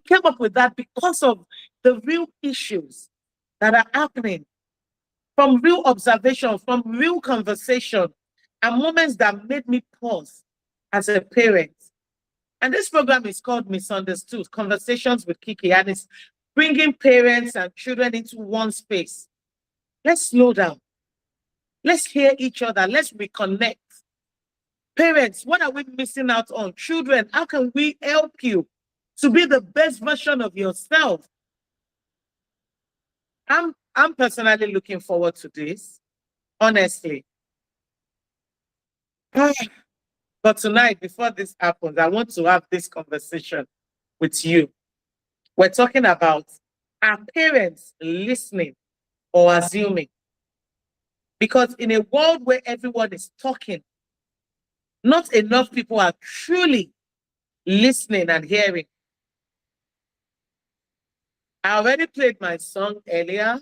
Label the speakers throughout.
Speaker 1: came up with that because of the real issues that are happening, from real observation, from real conversation, and moments that made me pause as a parent. And this program is called Misunderstood, Conversations with Kiki, and it's bringing parents and children into one space. Let's slow down. Let's hear each other. Let's reconnect. Parents, what are we missing out on? Children, how can we help you to be the best version of yourself? I'm personally looking forward to this, honestly. But tonight, before this happens, I want to have this conversation with you. We're talking about, are parents listening or assuming? Because in a world where everyone is talking, not enough people are truly listening and hearing. I already played my song earlier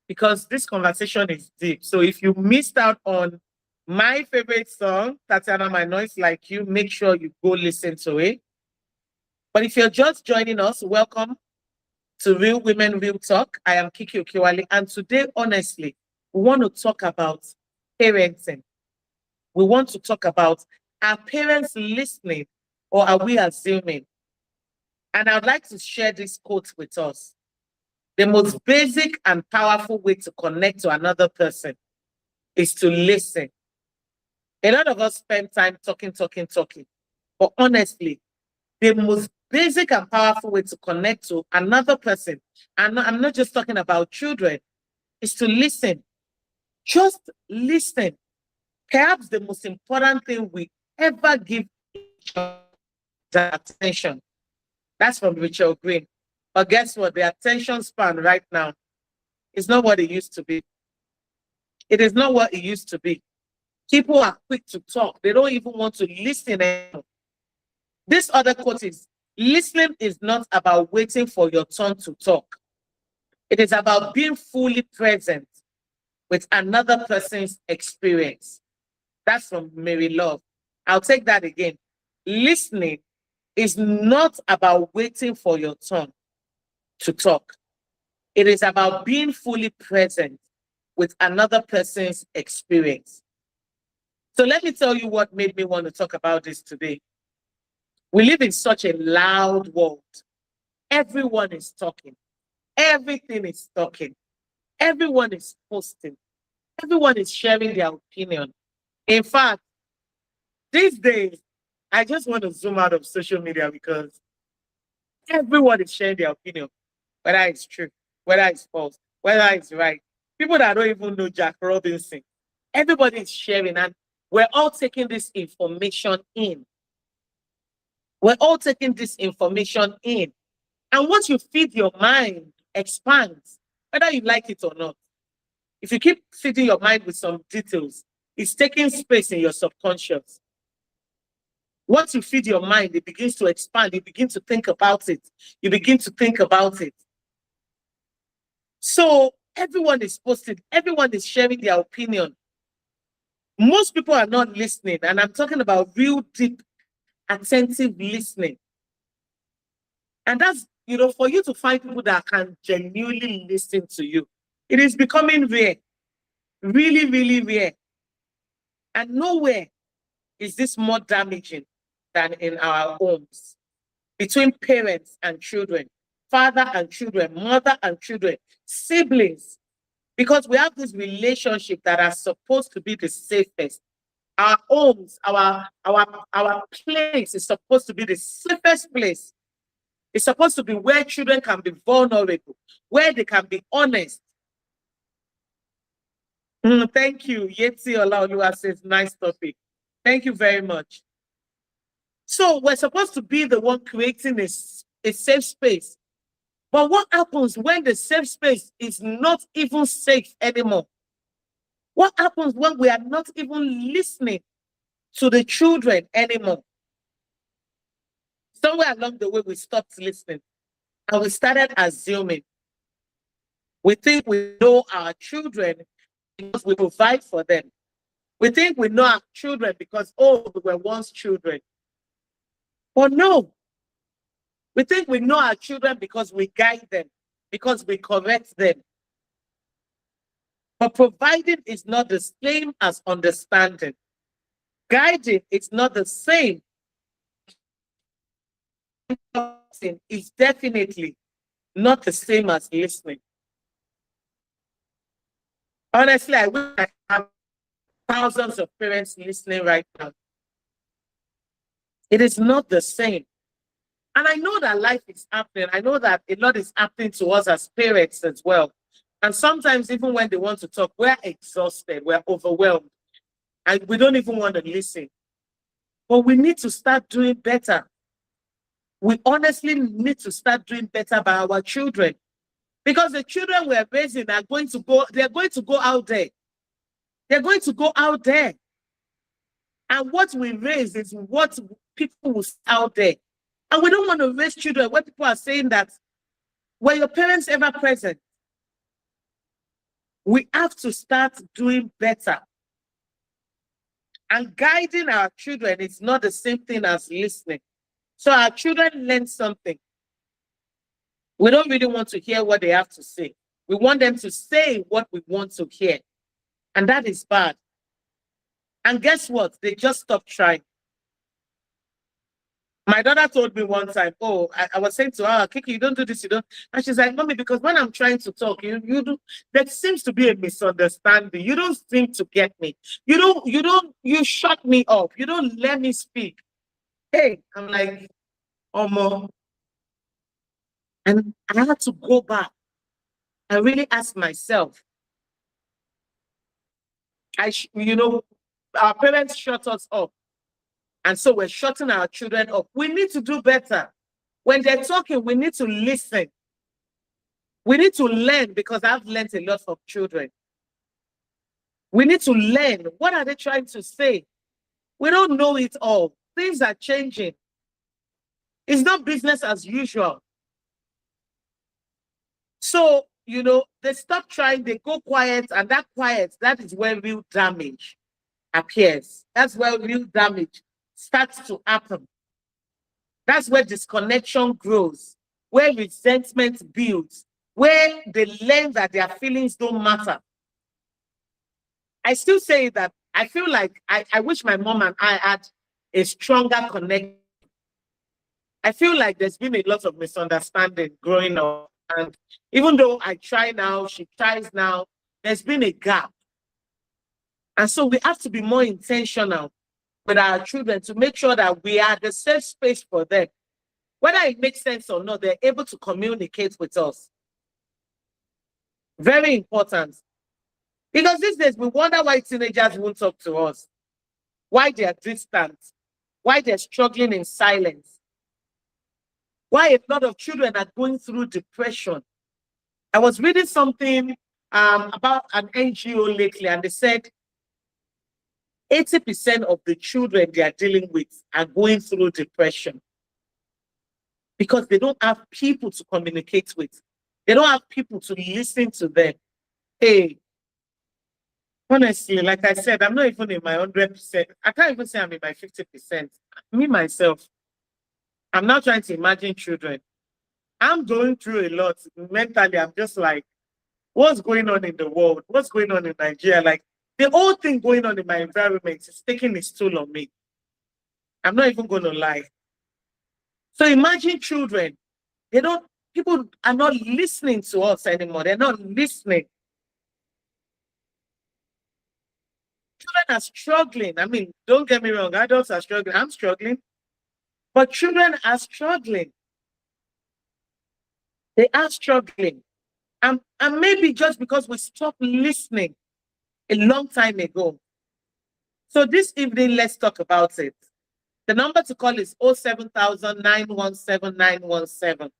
Speaker 1: because this conversation is deep. So if you missed out on my favorite song, Tatiana, My Noise Like You, make sure you go listen to it. But if you're just joining us, welcome to Real Women Real Talk. I am Kiki Okiwale, and today, honestly, we want to talk about parenting. We want to talk about, are parents listening or are we assuming? And I'd like to share this quote with us. The most basic and powerful way to connect to another person is to listen. A lot of us spend time talking. But honestly, the most basic and powerful way to connect to another person, and I'm not just talking about children, is to listen. Just listen. Perhaps the most important thing we ever give each other is attention. That's from Richard Green. But guess what? The attention span right now is not what it used to be. It is not what it used to be. People are quick to talk. They don't even want to listen anymore. This other quote is, listening is not about waiting for your turn to talk. It is about being fully present with another person's experience. That's from Mary Love. I'll take that again. Listening is not about waiting for your turn to talk. It is about being fully present with another person's experience. So let me tell you what made me want to talk about this today. We live in such a loud world. Everyone is talking. Everything is talking. Everyone is posting. Everyone is sharing their opinion. In fact, these days, I just want to zoom out of social media because everyone is sharing their opinion, whether it's true, whether it's false, whether it's right. People that don't even know Jack Robinson, everybody is sharing, and we're all taking this information in. We're all taking this information in. And once you feed your mind, expands, whether you like it or not. If you keep feeding your mind with some details, it's taking space in your subconscious. Once you feed your mind, it begins to expand. You begin to think about it. You begin to think about it. So everyone is posting. Everyone is sharing their opinion. Most people are not listening. And I'm talking about real deep, attentive listening. And that's, for you to find people that can genuinely listen to you, it is becoming rare. Really, really rare. And nowhere is this more damaging than in our homes, between parents and children, father and children, mother and children, siblings, because we have this relationship that are supposed to be the safest. Our homes, our place is supposed to be the safest place. It's supposed to be where children can be vulnerable, where they can be honest. Thank you. Yeti Olaoluwa says, nice topic. Thank you very much. So we're supposed to be the one creating a safe space. But what happens when the safe space is not even safe anymore? What happens when we are not even listening to the children anymore? Somewhere along the way, we stopped listening and we started assuming. We think we know our children because we provide for them. We think we know our children because, we were once children. But no, We think we know our children because we guide them, because we correct them. But providing is not the same as understanding. Guiding is not the same. Is definitely not the same as listening. Honestly, I wish I have thousands of parents listening right now. It is not the same. And I know that life is happening. I know that a lot is happening to us as parents as well. And sometimes even when they want to talk, we're exhausted, we're overwhelmed, and we don't even want to listen. But we need to start doing better. We honestly need to start doing better by our children. Because the children we're raising are going to go, they're going to go out there. They're going to go out there. And what we raise is what people will see out there. And we don't want to raise children where people are saying that, were your parents ever present? We have to start doing better. And guiding our children is not the same thing as listening. So our children learn something. We don't really want to hear what they have to say. We want them to say what we want to hear. And that is bad. And guess what? They just stop trying. My daughter told me one time, oh, I was saying to her, Kiki, you don't do this, you don't. And she's like, Mommy, because when I'm trying to talk, you do. There seems to be a misunderstanding. You don't seem to get me. You shut me up. You don't let me speak. Hey, I'm like, Omo. And I had to go back. I really asked myself, our parents shut us up. And so we're shutting our children up. We need to do better. When they're talking, we need to listen. We need to learn, because I've learned a lot from children. We need to learn. What are they trying to say? We don't know it all. Things are changing. It's not business as usual. So, they stop trying, they go quiet, and that is where real damage appears. That's where real damage starts to happen. That's where disconnection grows, where resentment builds, where they learn that their feelings don't matter. I still say that I feel like I wish my mom and I had a stronger connection. I feel like there's been a lot of misunderstanding growing up. And even though I try now, she tries now, there's been a gap. And so we have to be more intentional with our children to make sure that we are the safe space for them. Whether it makes sense or not, they're able to communicate with us. Very important. Because these days, we wonder why teenagers won't talk to us, why they're distant, why they're struggling in silence, why a lot of children are going through depression. I was reading something about an NGO lately, and they said 80% of the children they are dealing with are going through depression because they don't have people to communicate with. They don't have people to listen to them. Hey, honestly, like I said, I'm not even in my 100%. I can't even say I'm in my 50%. Me, myself, I'm not trying to imagine children. I'm going through a lot. Mentally, I'm just like, what's going on in the world? What's going on in Nigeria? Like, the whole thing going on in my environment is taking its toll on me. I'm not even going to lie. So imagine children. People are not listening to us anymore. They're not listening. Children are struggling. I mean, don't get me wrong. Adults are struggling. I'm struggling. But children are struggling. They are struggling. And maybe just because we stopped listening a long time ago. So this evening, let's talk about it. The number to call is 07000 917 917.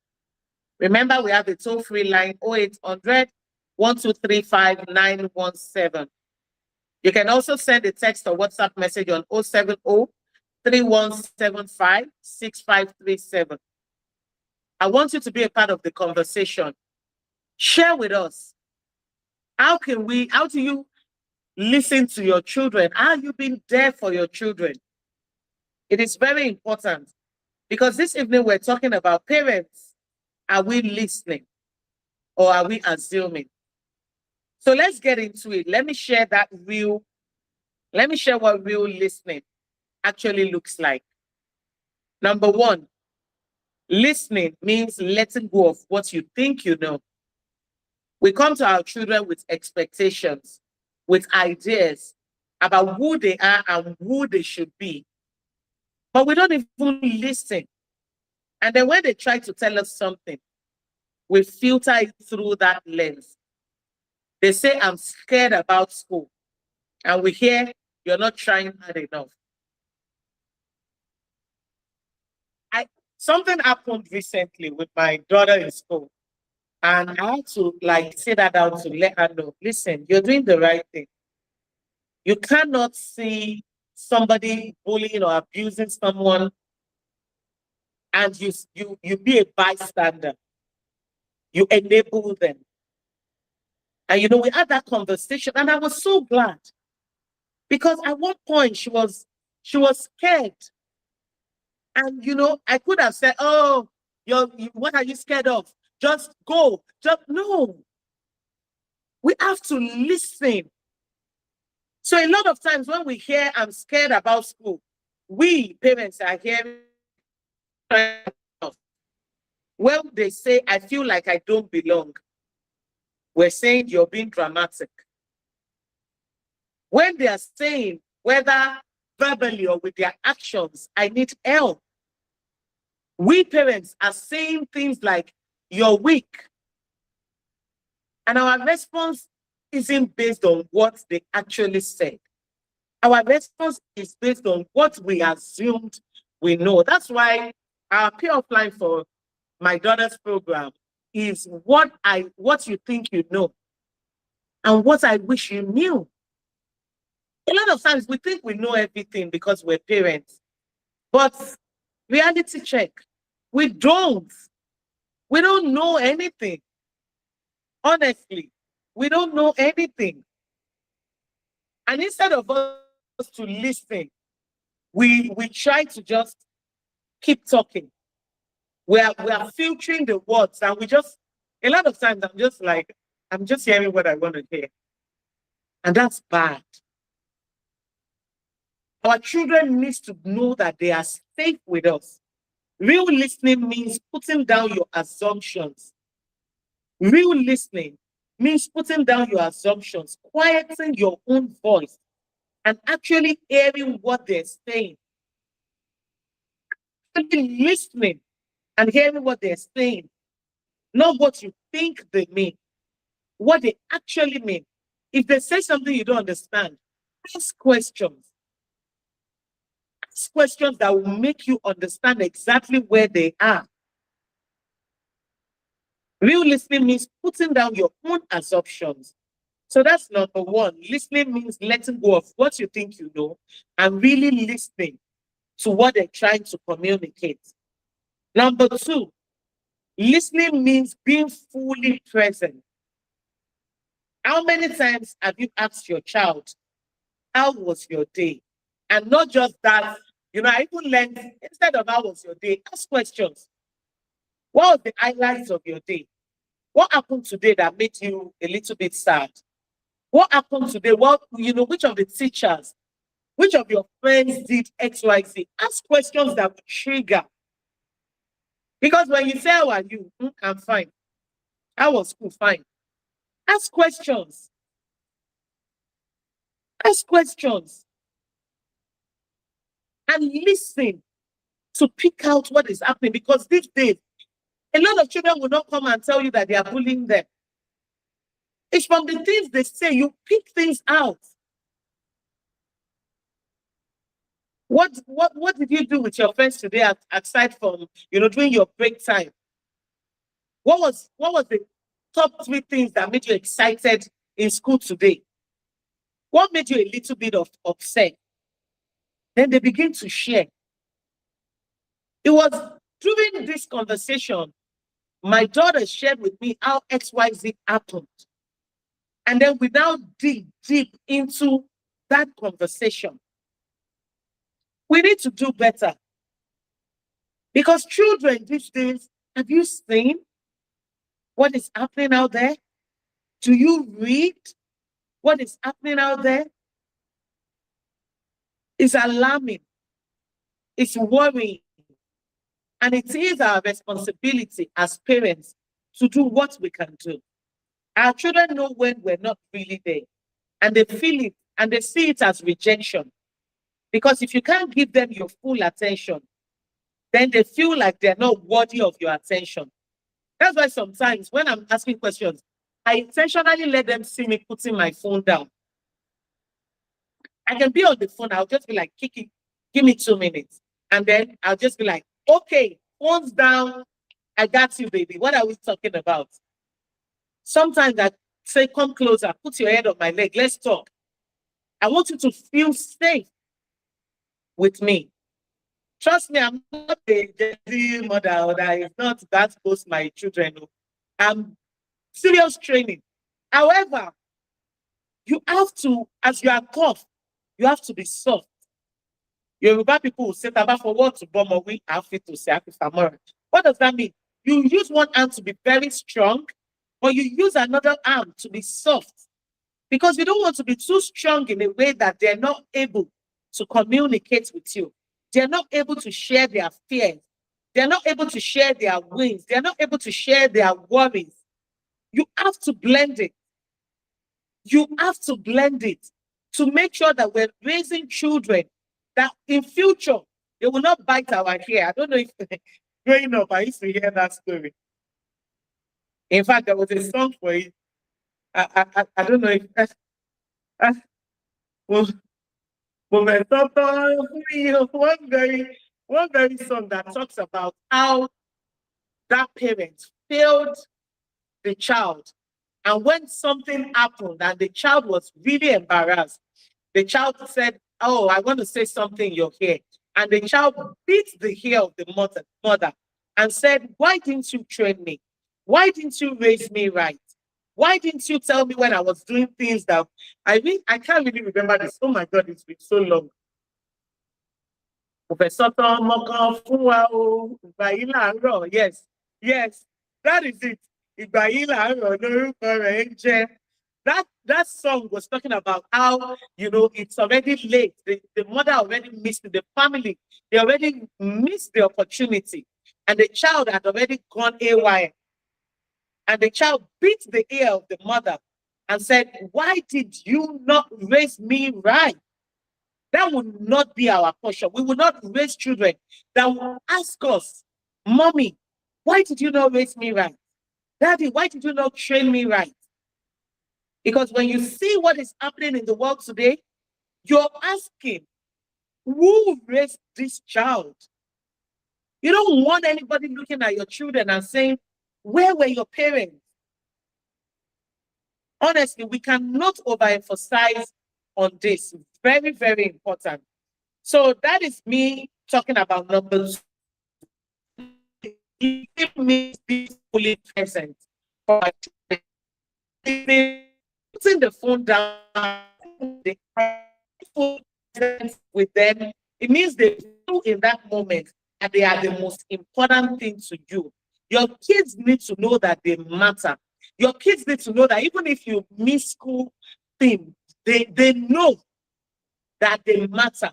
Speaker 1: Remember, we have a toll-free line 0800 1235 917. You can also send a text or WhatsApp message on 070 3175 6537. I want you to be a part of the conversation. Share with us. How do you listen to your children? How have you been there for your children? It is very important. Because this evening we're talking about parents. Are we listening or are we assuming? So let's get into it. Let me share what real listening actually looks like. Number one, listening means letting go of what you think you know. We come to our children with expectations, with ideas about who they are and who they should be. But we don't even listen. And then when they try to tell us something, we filter it through that lens. They say, I'm scared about school. And we hear, you're not trying hard enough. Something happened recently with my daughter in school. And I had to sit her down to let her know, listen, you're doing the right thing. You cannot see somebody bullying or abusing someone and you be a bystander. You enable them. And we had that conversation and I was so glad. Because at one point she was scared. And I could have said, oh, what are you scared of? Just go. No. We have to listen. So a lot of times when we hear I'm scared about school, we parents are hearing when they say I feel like I don't belong, we're saying you're being dramatic. When they are saying, whether verbally or with their actions, I need help, we parents are saying things like you're weak. And our response isn't based on what they actually said. Our response is based on what we assumed we know. That's why our peer offline for my daughter's program is what you think you know and what I wish you knew. A lot of times we think we know everything because we're parents, but reality check, we don't. We don't know anything. Honestly, we don't know anything. And instead of us to listen, we try to just keep talking. We are filtering the words, and a lot of times I'm just hearing what I want to hear. And that's bad. Our children need to know that they are safe with us. Real listening means putting down your assumptions. Real listening means putting down your assumptions, quieting your own voice, and actually hearing what they're saying. Actually listening and hearing what they're saying, not what you think they mean, what they actually mean. If they say something you don't understand, ask questions. Ask questions that will make you understand exactly where they are. Real listening means putting down your own assumptions. So that's number one. Listening means letting go of what you think you know and really listening to what they're trying to communicate. Number two, listening means being fully present. How many times have you asked your child, how was your day? And not just that, I even learned, instead of how was your day, ask questions. What was the highlights of your day? What happened today that made you a little bit sad? What happened today? Which of the teachers, which of your friends did X, Y, Z? Ask questions that will trigger. Because when you say, how are you? I'm fine. How was school? Fine. Ask questions. Ask questions. And listen to pick out what is happening. Because these days, a lot of children will not come and tell you that they are bullying them. It's from the things they say, you pick things out. What did you do with your friends today aside from, doing your break time? What was the top 3 things that made you excited in school today? What made you a little bit upset? Then they begin to share. It was during this conversation, my daughter shared with me how XYZ happened. And then we now dig deep into that conversation. We need to do better. Because children these days, have you seen what is happening out there? Do you read what is happening out there? It's alarming. It's worrying. And it is our responsibility as parents to do what we can do. Our children know when we're not really there, and they feel it and they see it as rejection. Because if you can't give them your full attention, then they feel like they're not worthy of your attention. That's why sometimes when I'm asking questions, I intentionally let them see me putting my phone down. I can be on the phone, I'll just be like, Kiki, give me 2 minutes. And then I'll just be like, okay, phone's down. I got you, baby. What are we talking about? Sometimes I say, come closer, put your head on my leg, let's talk. I want you to feel safe with me. Trust me, I'm not a Jesse mother that is not that close to my children. I'm serious training. However, you have to, as you are tough, you have to be soft. Yoruba people will say, Taba for what to bomb or we have to say, what does that mean? You use one arm to be very strong, but you use another arm to be soft. Because you don't want to be too strong in a way that they're not able to communicate with you. They're not able to share their fears. They're not able to share their wins. They're not able to share their worries. You have to blend it. You have to blend it to make sure that we're raising children that in future, they will not bite our hair. I don't know if growing up, I used to hear that story. In fact, there was a song for it. I don't know if well, one very song that talks about how that parent failed the child. And when something happened and the child was really embarrassed, the child said, oh, I want to say something in your hair. And the child beat the hair of the mother and said, why didn't you train me? Why didn't you raise me right? Why didn't you tell me when I was doing things that I can't really remember this. Oh my God, it's been so long. Yes, yes, that is it. That song was talking about how, it's already late. The mother already missed it. The family, they already missed the opportunity. And the child had already gone AY. And the child beat the ear of the mother and said, why did you not raise me right? That would not be our portion. We will not raise children that will ask us, Mommy, why did you not raise me right? Daddy, why did you not train me right? Because when you see what is happening in the world today, you're asking, who raised this child? You don't want anybody looking at your children and saying, where were your parents? Honestly, we cannot overemphasize on this. Very, very important. So that is me talking about numbers. It means being fully present. Putting the phone down, with them, it means they feel in that moment that they are the most important thing to you. Your kids need to know that they matter. Your kids need to know that even if you miss school thing, they know that they matter.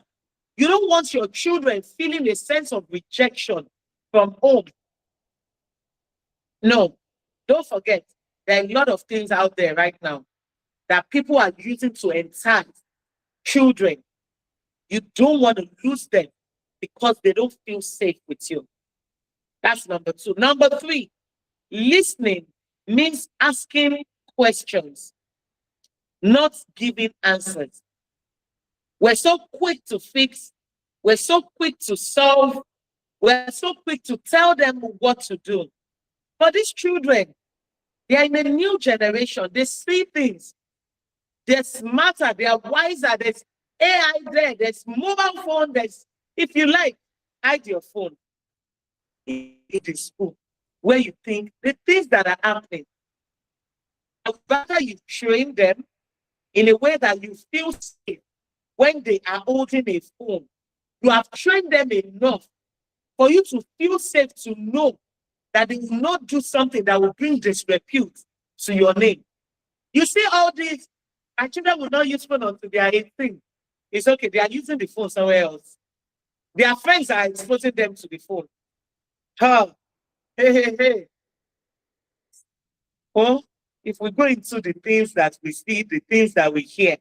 Speaker 1: You don't want your children feeling a sense of rejection from home. No, don't forget, there are a lot of things out there right now that people are using to entice children. You don't want to lose them because they don't feel safe with you. That's number 2. Number 3, listening means asking questions, not giving answers. We're so quick to fix. We're so quick to solve. We're so quick to tell them what to do. For these children, they are in a new generation. They see things. They're smarter. They are wiser. There's AI there. There's mobile phone. If you like, hide your phone in the school where you think the things that are happening. Rather, you train them in a way that you feel safe when they are holding a phone. You have trained them enough for you to feel safe to know that they will not do something that will bring disrepute to your name. You see all these, my children will not use phone until they are 18. It's okay, they are using the phone somewhere else. Their friends are exposing them to the phone. Oh, hey. Well, if we go into the things that we see, the things that we hear,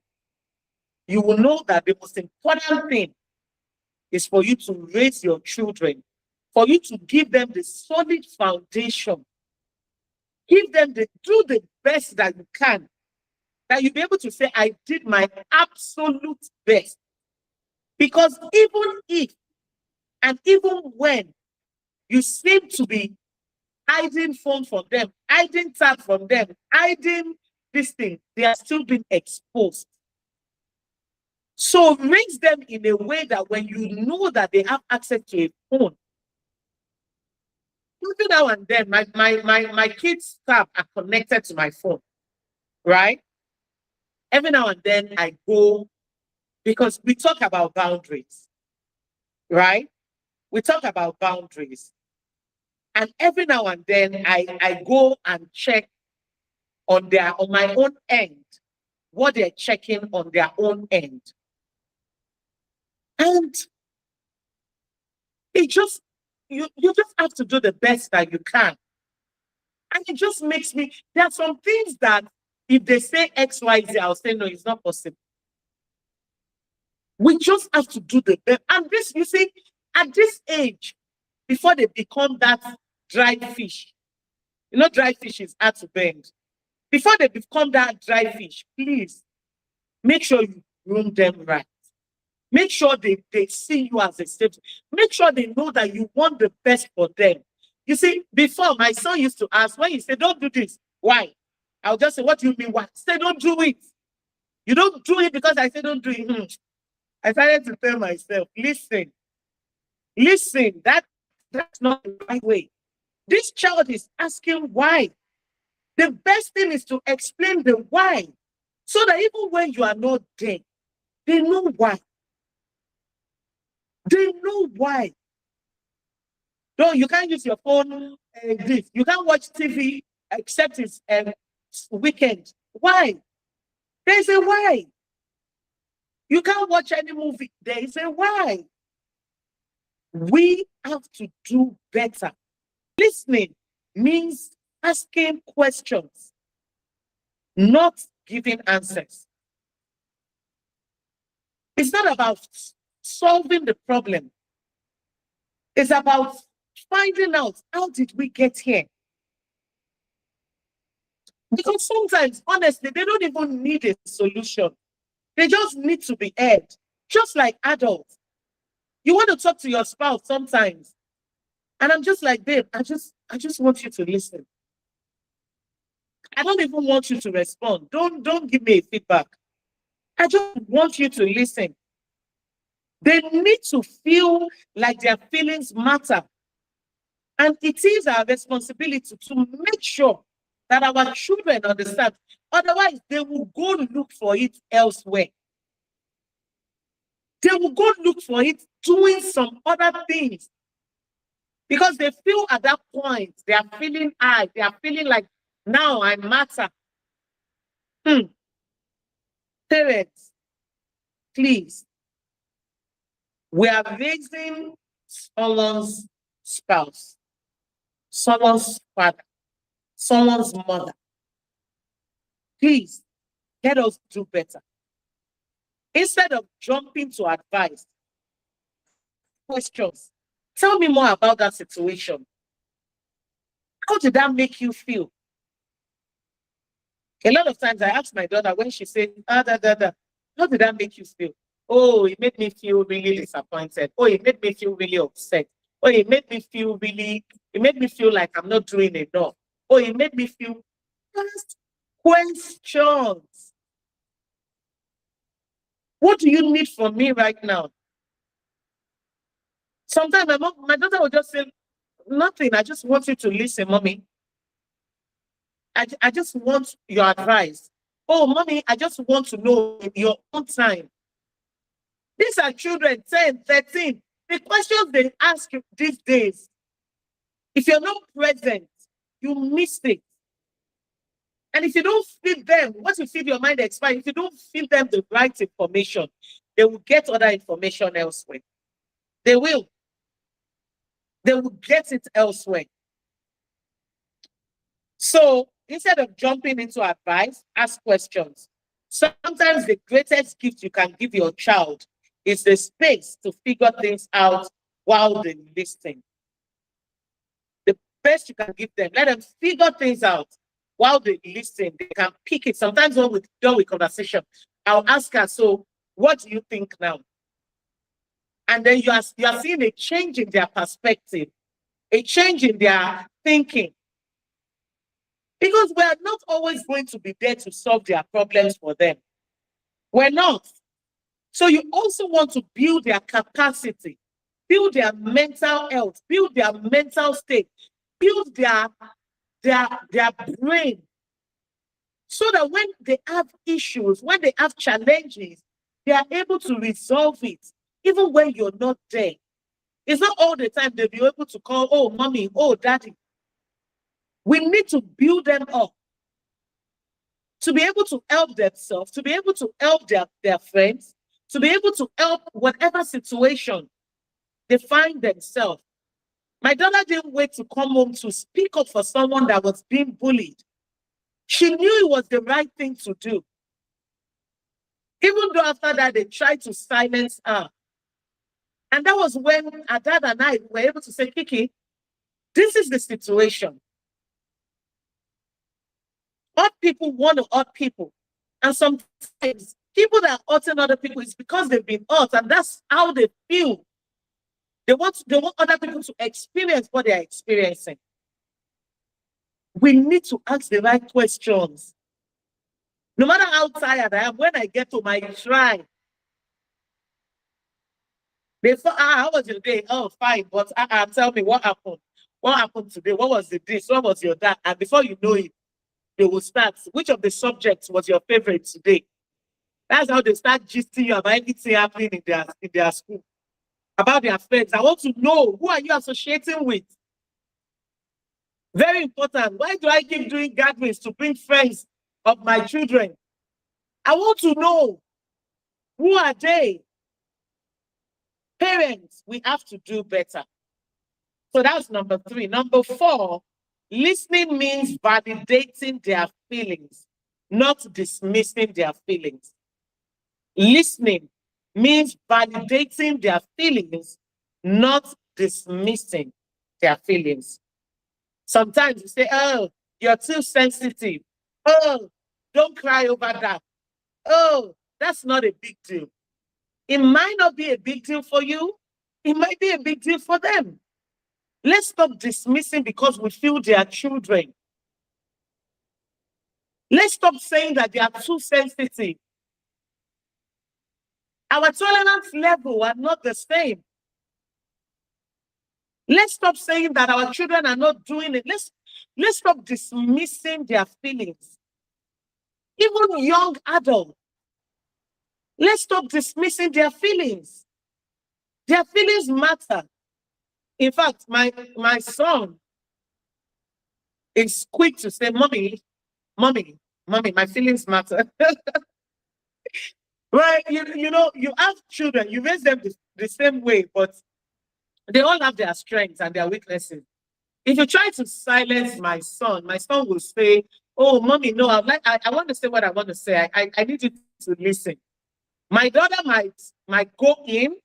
Speaker 1: you will know that the most important thing is for you to raise your children, for you to give them the solid foundation, do the best that you can, that you'll be able to say, I did my absolute best. Because even if, and even when you seem to be hiding phone from them, hiding tab from them, hiding this thing, they are still being exposed. So raise them in a way that when you know that they have access to a phone, every now and then, my kids' tab are connected to my phone, right? Every now and then I go, because we talk about boundaries, right? We talk about boundaries. And every now and then I go and check on my own end, what they're checking on their own end. And it just, you just have to do the best that you can. And it just makes me, there are some things that if they say X, Y, Z, I'll say, no, it's not possible. We just have to do the best. And this, you see, at this age, before they become that dried fish, you know, dried fish is hard to bend. Before they become that dry fish, please make sure you groom them right. Make sure they see you as a safety. Make sure they know that you want the best for them. You see, before my son used to ask, when he said, don't do this, why? I'll just say, what do you mean, why? Say, don't do it. You don't do it because I said, don't do it. I started to tell myself, listen, that's not the right way. This child is asking why. The best thing is to explain the why, so that even when you are not there, they know why. They know why. No, you can't use your phone. You can't watch TV except it's weekend. Why? There's a why. You can't watch any movie. There is a why. We have to do better. Listening means asking questions, not giving answers. It's not about solving the problem. It's about finding out, how did we get here? Because sometimes, honestly, they don't even need a solution. They just need to be heard, just like adults. You want to talk to your spouse sometimes, and I'm just like, babe, I just want you to listen. I don't even want you to respond. Don't give me a feedback. I just want you to listen. They need to feel like their feelings matter. And it is our responsibility to make sure that our children understand. Otherwise, they will go look for it elsewhere. They will go look for it doing some other things. Because they feel at that point, they are feeling high. They are feeling like, now I matter. Parents, please. We are raising someone's spouse, someone's father, someone's mother. Please, let us do better. Instead of jumping to advice, questions. Tell me more about that situation. How did that make you feel? A lot of times I ask my daughter when she says, how did that make you feel? Oh, it made me feel really disappointed. Oh, it made me feel really upset. Oh, it made me feel like I'm not doing enough. Oh, it made me feel. Ask questions. What do you need from me right now? Sometimes my daughter will just say, nothing. I just want you to listen, mommy. I just want your advice. Oh, mommy, I just want to know in your own time. These are children, 10, 13. the questions they ask you these days, if you're not present, you miss it. And if you don't feed them, once you feed your mind expand, if you don't feed them the right information, they will get other information elsewhere. They will. They will get it elsewhere. So instead of jumping into advice, ask questions. Sometimes the greatest gift you can give your child is the space to figure things out while they listen. The best you can give them, let them figure things out while they listen. They can pick it. Sometimes when we're done with conversation, I'll ask her, so what do you think now? And then you are seeing a change in their perspective, a change in their thinking. Because we are not always going to be there to solve their problems for them. We're not. So you also want to build their capacity, build their mental health, build their mental state, build their brain, so that when they have issues, when they have challenges, they are able to resolve it, even when you're not there. It's not all the time they'll be able to call, oh, mommy, oh, daddy. We need to build them up to be able to help themselves, to be able to help their friends, to be able to help whatever situation they find themselves. My daughter didn't wait to come home to speak up for someone that was being bullied. She knew it was the right thing to do. Even though after that, they tried to silence her. And that was when her dad and I were able to say, Kiki, this is the situation. Hurt people want to hurt people. And sometimes people that are hurting other people is because they've been hurt, and that's how they feel. They want other people to experience what they're experiencing. We need to ask the right questions. No matter how tired I am, when I get home, I try. They thought, how was your day? Oh, fine. But tell me what happened. What happened today? What was the this? What was your that? And before you know it, they will start. Which of the subjects was your favorite today? That's how they start gisting you about anything happening in their school, about their friends. I want to know, who are you associating with? Very important. Why do I keep doing gatherings to bring friends of my children? I want to know, who are they? Parents, we have to do better. So that's number 3. Number 4, listening means validating their feelings, not dismissing their feelings. Listening means validating their feelings, not dismissing their feelings. Sometimes you say, oh, you're too sensitive. Oh, don't cry over that. Oh, that's not a big deal. It might not be a big deal for you. It might be a big deal for them. Let's stop dismissing because we feel they are children. Let's stop saying that they are too sensitive. Our tolerance level are not the same. Let's stop saying that our children are not doing it. Let's stop dismissing their feelings. Even young adults, let's stop dismissing their feelings. Their feelings matter. In fact, my son is quick to say, mommy, my feelings matter. Right? You know, you have children, you raise them the same way, but they all have their strengths and their weaknesses. If you try to silence my son will say, oh, mommy, no, I want to say what I want to say. I need you to listen. My daughter might go in.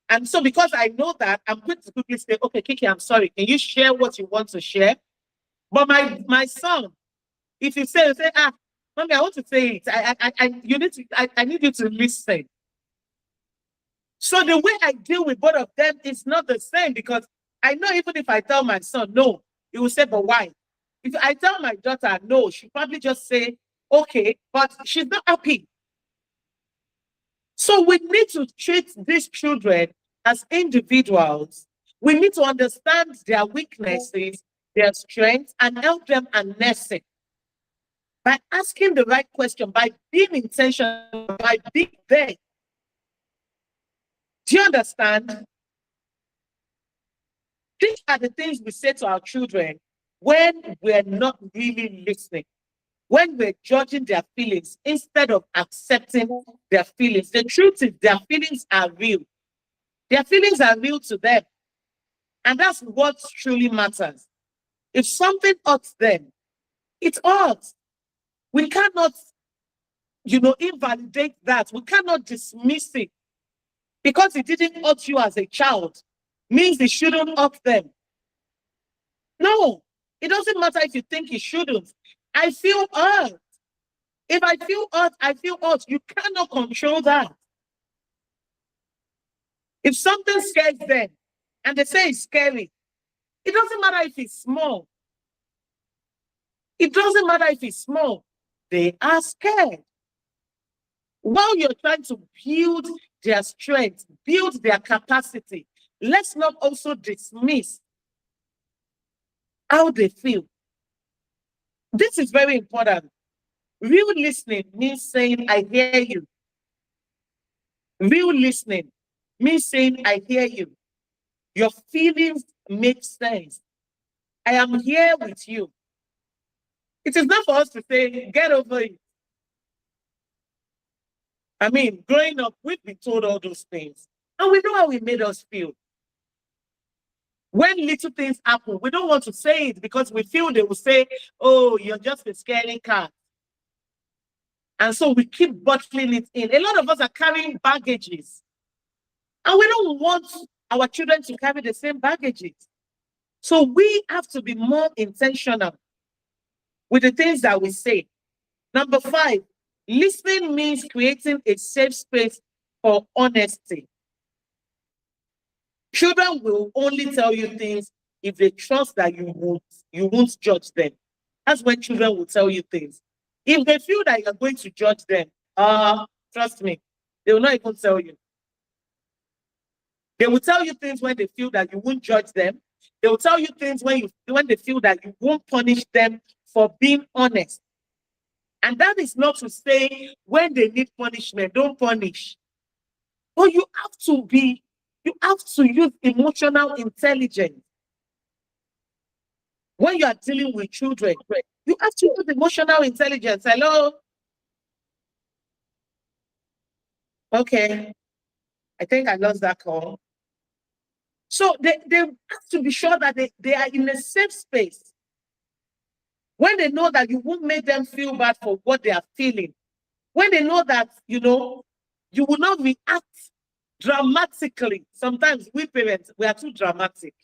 Speaker 1: And so because I know that, I'm going to quickly say, okay, Kiki, I'm sorry. Can you share what you want to share? But my son, if you say, mommy, I want to say it. I need you to listen. So the way I deal with both of them is not the same, because I know even if I tell my son no, he will say, but why? If I tell my daughter no, she'll probably just say, okay, but she's not happy. So we need to treat these children as individuals. We need to understand their weaknesses, their strengths, and help them harness it. By asking the right question, by being intentional, by being there. Do you understand? These are the things we say to our children when we're not really listening, when we're judging their feelings instead of accepting their feelings. The truth is, their feelings are real. Their feelings are real to them. And that's what truly matters. If something hurts them, it hurts. We cannot, invalidate that. We cannot dismiss it. Because it didn't hurt you as a child, means it shouldn't hurt them. No, it doesn't matter if you think it shouldn't. I feel hurt. If I feel hurt, I feel hurt. You cannot control that. If something scares them and they say it's scary, it doesn't matter if it's small. It doesn't matter if it's small. They are scared. While you're trying to build their strength, build their capacity, let's not also dismiss how they feel. This is very important. Real listening means saying, I hear you. Real listening means saying, I hear you. Your feelings make sense. I am here with you. It is not for us to say, get over it. I mean, growing up, we've been told all those things. And we know how it made us feel. When little things happen, we don't want to say it because we feel they will say, oh, you're just a scaring cat. And so we keep bottling it in. A lot of us are carrying baggages. And we don't want our children to carry the same baggages. So we have to be more intentional with the things that we say. Number 5, listening means creating a safe space for honesty. Children will only tell you things if they trust that you won't judge them. That's when children will tell you things. If they feel that you're going to judge them, trust me, they will not even tell you. They will tell you things when they feel that you won't judge them. They will tell you things when they feel that you won't punish them for being honest. And that is not to say when they need punishment, don't punish. But you have to use emotional intelligence. When you are dealing with children, you have to use emotional intelligence. Hello? Okay. I think I lost that call. So they have to be sure that they are in a safe space. When they know that you won't make them feel bad for what they are feeling. When they know that, you will not react dramatically. Sometimes we parents, we are too dramatic.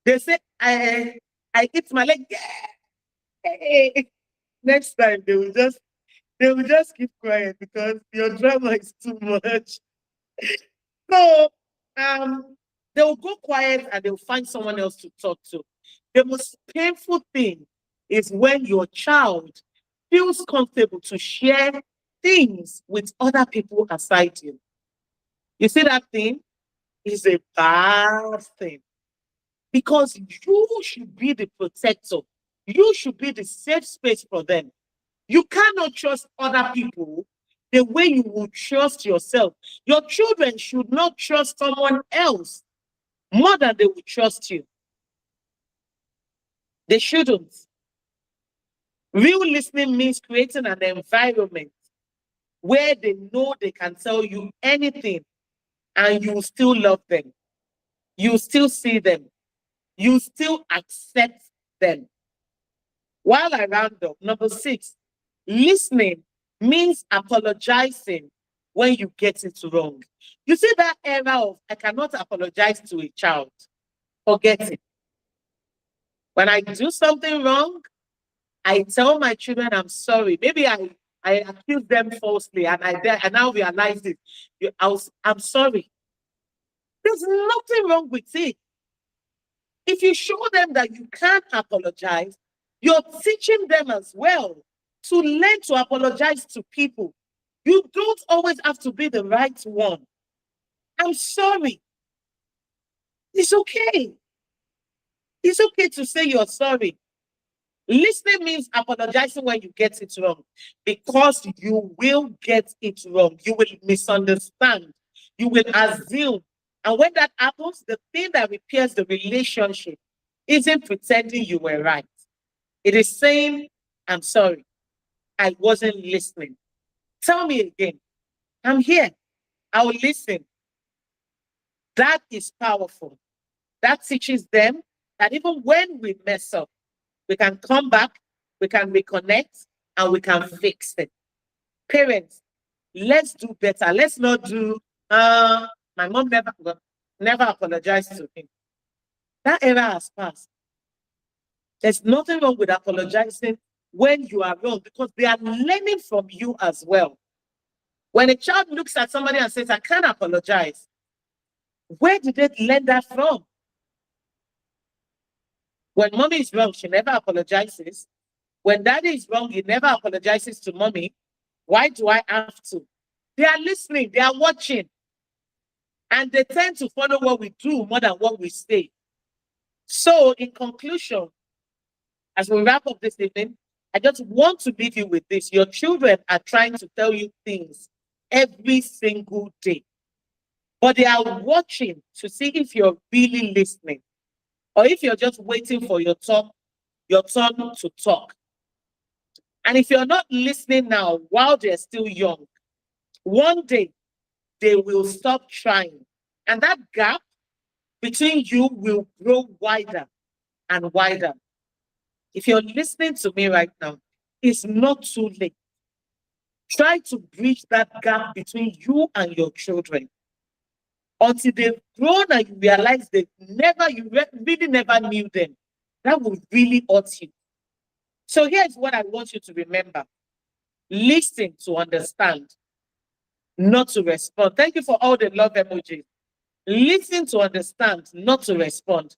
Speaker 1: They say, I hit my leg. Yeah. Next time they will just keep quiet because your drama is too much. So they will go quiet and they will find someone else to talk to. The most painful thing is when your child feels comfortable to share things with other people aside you. You see that thing is a bad thing because you should be the protector. You should be the safe space for them. You cannot trust other people the way you would trust yourself. Your children should not trust someone else more than they would trust you. They shouldn't. Real listening means creating an environment where they know they can tell you anything and you still love them. You still see them. You still accept them. While I round up, number 6, listening means apologizing when you get it wrong. You see that era of I cannot apologize to a child. Forget it. When I do something wrong, I tell my children I'm sorry. Maybe I accuse them falsely and I now realize it. I'm sorry. There's nothing wrong with it. If you show them that you can't apologize, you're teaching them as well to learn to apologize to people. You don't always have to be the right one. I'm sorry. It's okay. It's okay to say you're sorry. Listening means apologizing when you get it wrong, because you will get it wrong. You will misunderstand. You will assume. And when that happens, the thing that repairs the relationship isn't pretending you were right. It is saying, I'm sorry, I wasn't listening. Tell me again. I'm here. I'll listen. That is powerful. That teaches them that even when we mess up, we can come back, we can reconnect, and we can fix it. Parents, let's do better. Let's not do, my mom never apologized to him. That era has passed. There's nothing wrong with apologizing when you are wrong because they are learning from you as well. When a child looks at somebody and says, I can't apologize, where did they learn that from? When mommy is wrong, she never apologizes. When daddy is wrong, he never apologizes to mommy. Why do I have to? They are listening, they are watching. And they tend to follow what we do more than what we say. So, in conclusion, as we wrap up this evening, I just want to leave you with this. Your children are trying to tell you things every single day. But they are watching to see if you're really listening or if you're just waiting for your turn to talk. And if you're not listening now while they're still young, one day they will stop trying. And that gap between you will grow wider and wider. If you're listening to me right now, it's not too late. Try to bridge that gap between you and your children until they've grown and you realize you really never knew them. That will really hurt you. So here's what I want you to remember. Listen to understand, not to respond. Thank you for all the love emojis. Listen to understand, not to respond.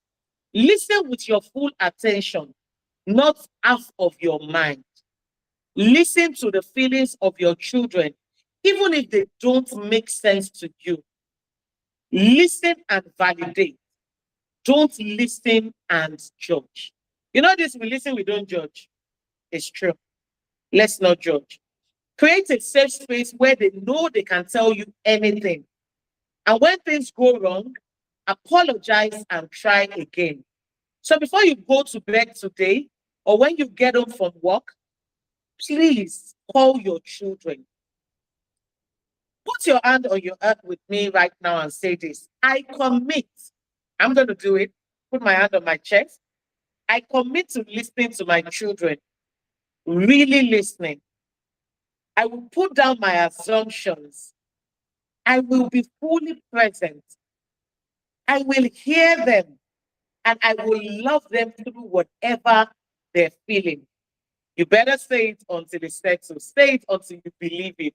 Speaker 1: Listen with your full attention, not half of your mind. Listen to the feelings of your children, even if they don't make sense to you. Listen and validate. Don't listen and judge. You know this, we listen, we don't judge. It's true. Let's not judge. Create a safe space where they know they can tell you anything. And when things go wrong, apologize and try again. So before you go to bed today, or when you get home from work, please call your children. Put your hand on your heart with me right now and say this. I commit. I'm going to do it. Put my hand on my chest. I commit to listening to my children. Really listening. I will put down my assumptions. I will be fully present. I will hear them. And I will love them through whatever they're feeling. You better say it until it's settled. Say it until you believe it.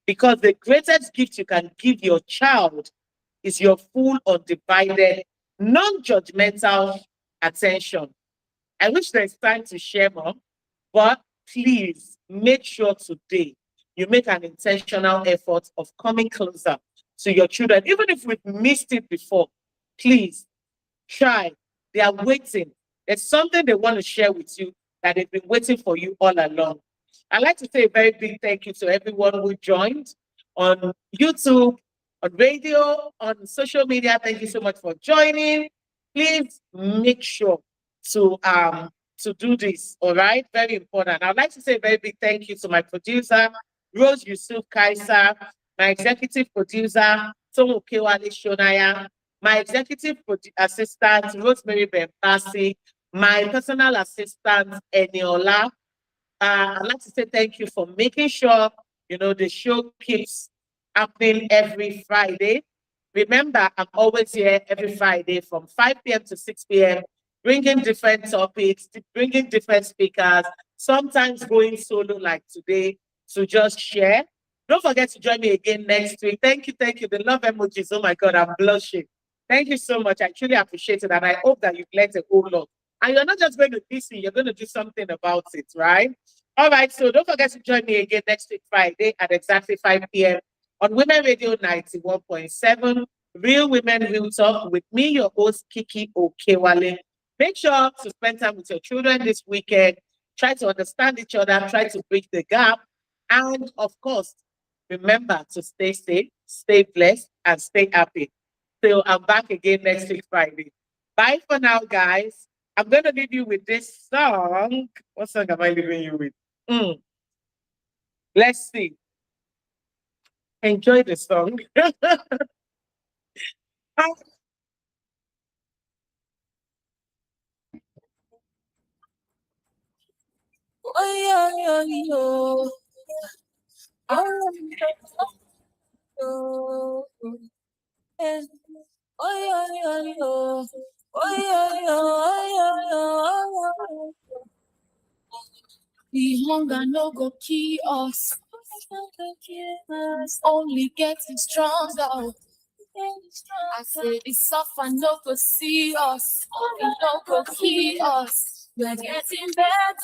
Speaker 1: Because the greatest gift you can give your child is your full, undivided, non-judgmental attention. I wish there's time to share more, but please make sure today you make an intentional effort of coming closer to your children. Even if we've missed it before, please try. They are waiting. There's something they want to share with you that they've been waiting for you all along. I'd like to say a very big thank you to everyone who joined on YouTube, on radio, on social media. Thank you so much for joining. Please make sure to do this, all right? Very important. I'd like to say a very big thank you to my producer, Rose Yusuf Kaiser, my executive producer, Tomu Kewale Shonaya, my executive assistant, Rosemary Bempasi, my personal assistant, Eniola. I'd like to say thank you for making sure, the show keeps happening every Friday. Remember, I'm always here every Friday from 5 p.m. to 6 p.m., bringing different topics, bringing different speakers, sometimes going solo like today to just share. Don't forget to join me again next week. Thank you, thank you. The love emojis, oh my God, I'm blushing. Thank you so much. I truly appreciate it. And I hope that you've learned a whole lot. And you're not just going to listen, you're going to do something about it, right? All right, so don't forget to join me again next week, Friday at exactly 5 p.m. on Women Radio 91.7, Real Women Real Talk with me, your host, Kiki Okewale. Make sure to spend time with your children this weekend. Try to understand each other, try to bridge the gap. And of course, remember to stay safe, stay blessed, and stay happy. till I'm back again next week, Friday. Bye for now, guys. I'm going to leave you with this song. What song am I leaving you with? Let's see. Enjoy the song.
Speaker 2: The hunger no go kill us. Only getting stronger. I said the suffer no go see us. It no go kill us. We're getting better.